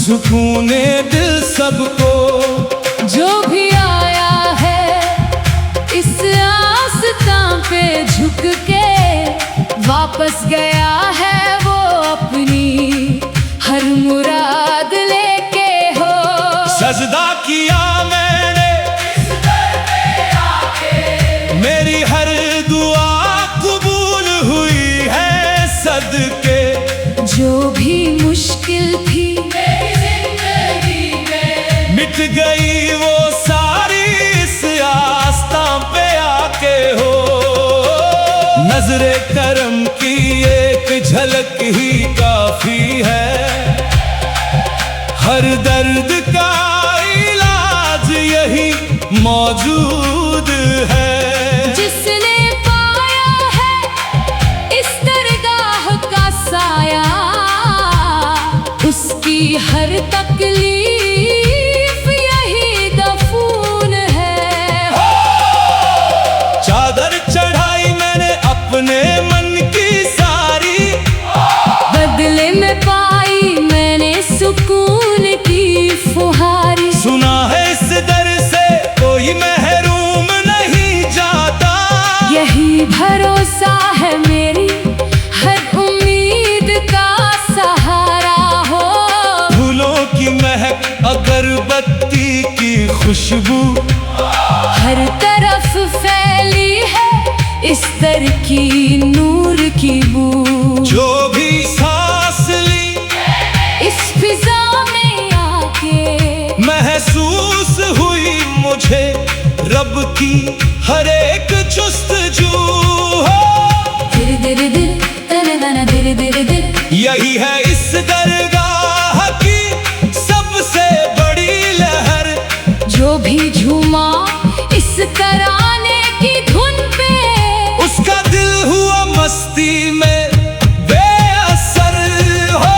सुकूने दिल सबको। जो भी आया है इस आस्तां पे झुक के, वापस गया है वो अपनी हर मुराद लेके हो। सजदा किया मैंने इस दर पे आके, मेरी हर दुआ कबूल हुई है सदके। जो भी मुश्किल थी मेरी जिंदगी में, मिट गई वो सारी इस आस्तां पे आके हो। नजरे करम की एक झलक ही काफी है, हर दर्द का इलाज यही मौजूद है। जिसने पाया है इस दरगाह का साया, उसकी हर तकलीफ यही दफून है। चादर चढ़ाई मैंने अपने मन की सारी, बदले में पाई मैंने सुकून की फुहारी। सुना है इस दर से कोई महरूम नहीं जाता, यही भरोसा है मेरी हर उम्मीद का सहारा हो। फूलों की महक अगरबत्ती की खुशबू, हर तरफ फैली है इस दर की नूर की बू। जो भी सांस ली इस फिजा में आके, महसूस हुई मुझे रब की हर एक जुस्तजू हो। दिल दिल दिल तन तन दिल दिल दिल, यही है इस दरगाह की सबसे बड़ी लहर। जो भी झूमा इस तराने की धुन पे, उसका दिल हुआ मस्ती में बेअसर हो।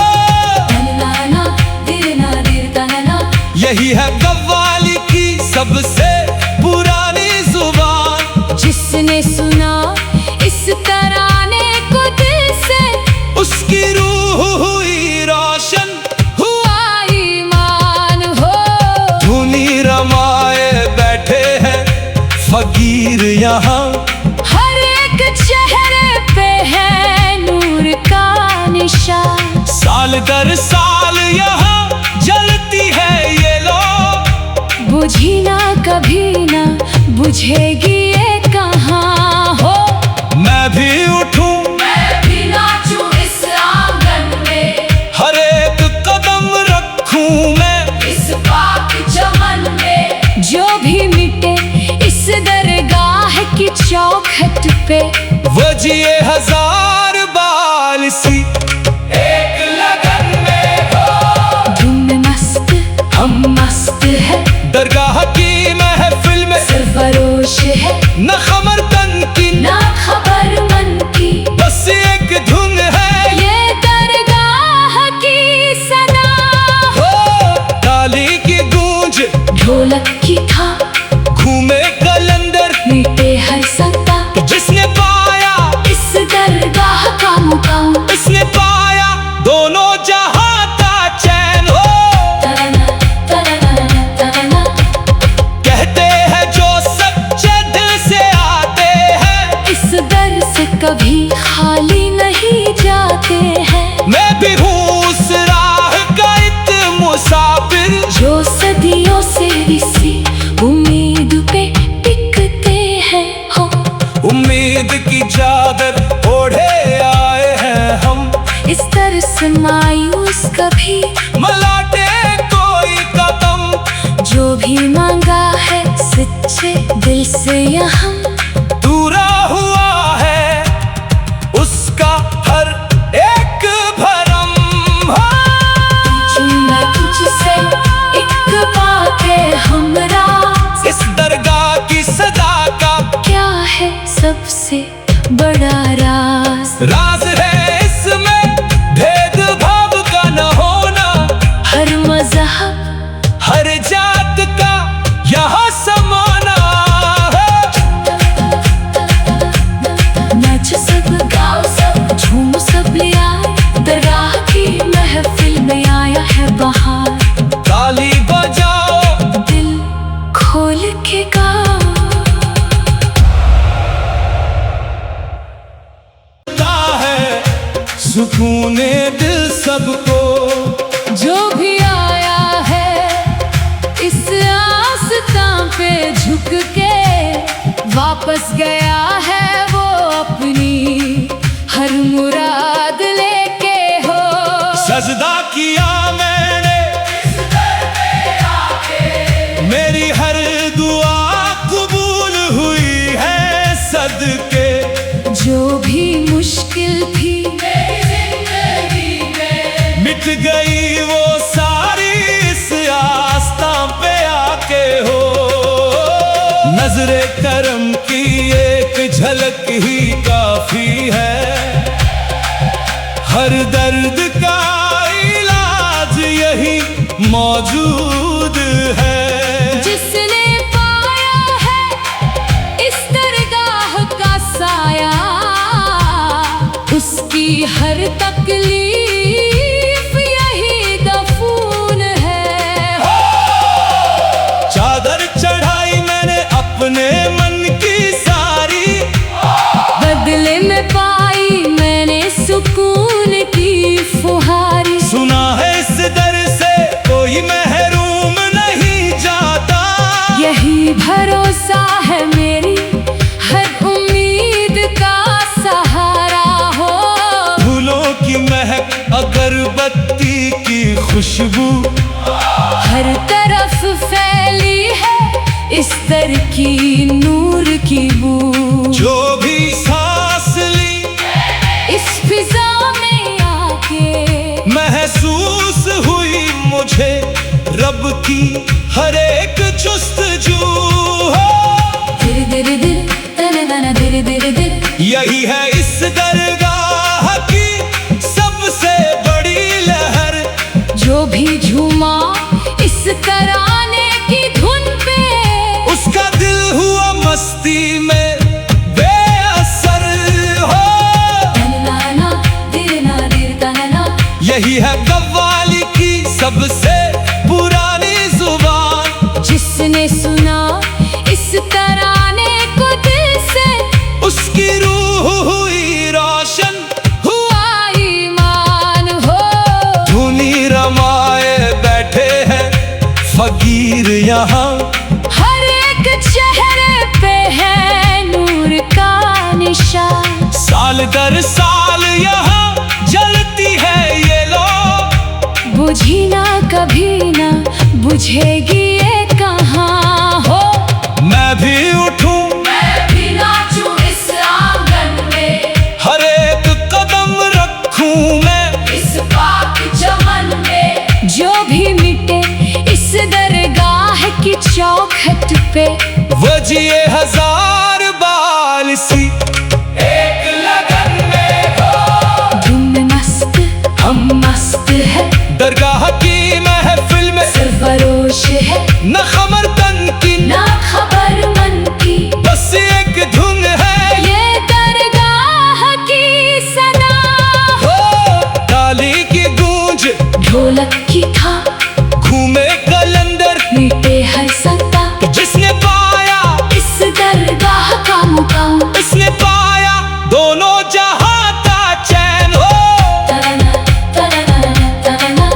तन्नाना दिलना दिल तन्ना, यही है कव्वाली की सबसे पुरानी जुबान। जिसने सुना इस तराने को दिल से, उसकी रूह हुई रोशन, हुआ ईमान हो। धुनी रमाए बैठे हैं फकीर यहाँ, हर एक चेहरे पे है नूर का निशान। साल दर साल यहाँ जलती है ये लो, बुझी ना कभी ना बुझेगी ये कहाँ हो। मैं भी उठूं मैं भी नाचूं इस आंगन में, हर एक कदम रखूं मैं इस पाक चमन में। जो भी मिटे इस दरगाह की चौखट पे, वो जिए हजार बाल सी एक लगन में हो। तुम मस्त हम मस्त है, दरगाह की महफिल में सरफरोश है न खमर तन की ना खबर मन की। बस एक धुन है ये दरगाह की सदा हो। ताली की गूंज ढोलक की था, घूमे कलंदर मीटे हर सत्ता। जिसने पाया इस दरगाह का मुकाम, इसने पाया दोनों जहां का चैन हो। तनना तनना तनना, कहते हैं जो सच्चे दिल से आते हैं, इस दर से कभी खाली नहीं जाते हैं। मैं भी हूँ उस राह का एक मुसाफिर, जो सदियों से इसी उम्मीद पे टिकते हैं हो। उम्मीद की चादर ओढ़े आए हैं हम, इस दर से मायूस कभी मलाटे कोई कदम। जो भी मांगा है सच्चे दिल से यहाँ, दूरा हुआ है उसका हर एक भरम। मैं तुझसे एक बात है हमरा, इस दरगाह की सदा का क्या है सबसे बड़ा राज। राज है इसमें भेदभाव का न होना, हर मज़हब हर जात का यहाँ समाना है। सजदा किया मैंने मेरी हर दुआ कबूल हुई है सदके। जो भी मुश्किल थी मिट गई वो सारी इस आस्था पे आके हो। नजरे करम की एक झलक ही काफी है, हर दर्द का इलाज यही मौजूद है। जिसने पाया है इस दरगाह का साया, उसकी हर तकलीफ यही दफून है। चादर चढ़ाई मैंने अपने मन की सारी, बदले में पाई मैंने सुकून की फुहारी। सुना है इस दर से कोई महरूम नहीं जाता, यही भरोसा है मेरी हर उम्मीद का सहारा हो। फूलों की महक अगरबत्ती की खुशबू हर तरफ फैली है इस दर की नूर की बू। जो भी सांस ली इस फिजा में आके महसूस हुई मुझे रब की हर एक जुस्तजू हो। दिर दिर दिर तन तन दिर दिर दिर, यही है इस दरगाह की सबसे बड़ी लहर। जो भी झूमा इस तराने की धुन पे, उसका दिल हुआ मस्ती में बेअसर हो। तननाना दिरना दिर तनना, यही है कव्वाली की सबसे पुरानी जुबान। जिसने सुना इस तराने को दिल से, उसकी रूह हुई रोशन, हुआ ईमान हो। धुनी रमाए बैठे हैं फकीर यहाँ, हर एक चेहरे पे है नूर का निशान। साल दर साल यहाँ जलती है ये लो, बुझी ना कभी ना बुझेगी ये कहाँ हो। मैं भी उठूं मैं भी नाचूं इस आंगन में, हर एक कदम रखूं मैं इस पाक चमन में। जो भी मिटे इस दरगाह की चौखट पे, वो जिए हजार बाल सी एक लगन में हो। धुन मस्त हम मस्त है, दरगाह की महफिल में सरफरोश है न खमर तन की ना खबर मन की। बस एक धुन है ये दरगाह की सना हो। ताली की गूंज ढोलक की था, घूमे कलंदर मीटे हर संता। जिसने पाया इस दरगाह का मुकाम, इसने पाया दोनों जहां का चैन हो। तनना तनना तनना,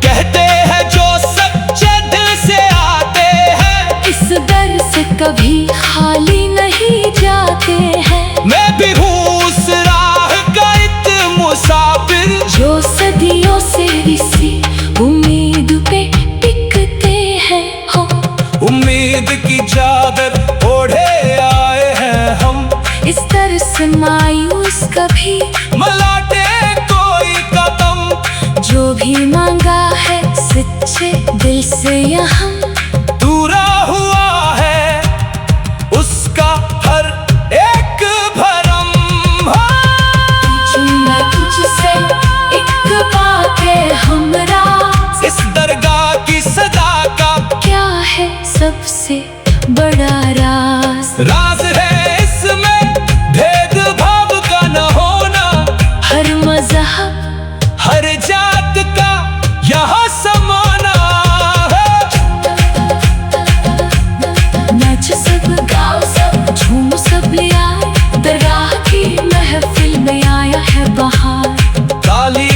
कहते हैं जो सच्चे दिल से आते हैं, इस दर से कभी खाली नहीं जाते हैं। मैं भी हूँ उस राह का एक मुसाफिर, जो सदियों से इसी उम्मीद पे टिकते हैं हो। उम्मीद की चादर ओढ़े आए हैं हम, इस दर से मायूस कभी मलाटे कोई कदम। जो भी मांगा है सच्चे दिल से यहाँ, दूरा हुआ है उसका हर एक भरम। मैं तुझसे एक बाते हमरा, इस दरगाह की सदा का क्या है सबसे बड़ा राज। राज है इसमें भेदभाव का न होना, हर मजहब हर जात का यहाँ समाना है। नाच सब गाओ सब झूम सब ले आए, दरगाह की महफिल में आया है बहार। ताली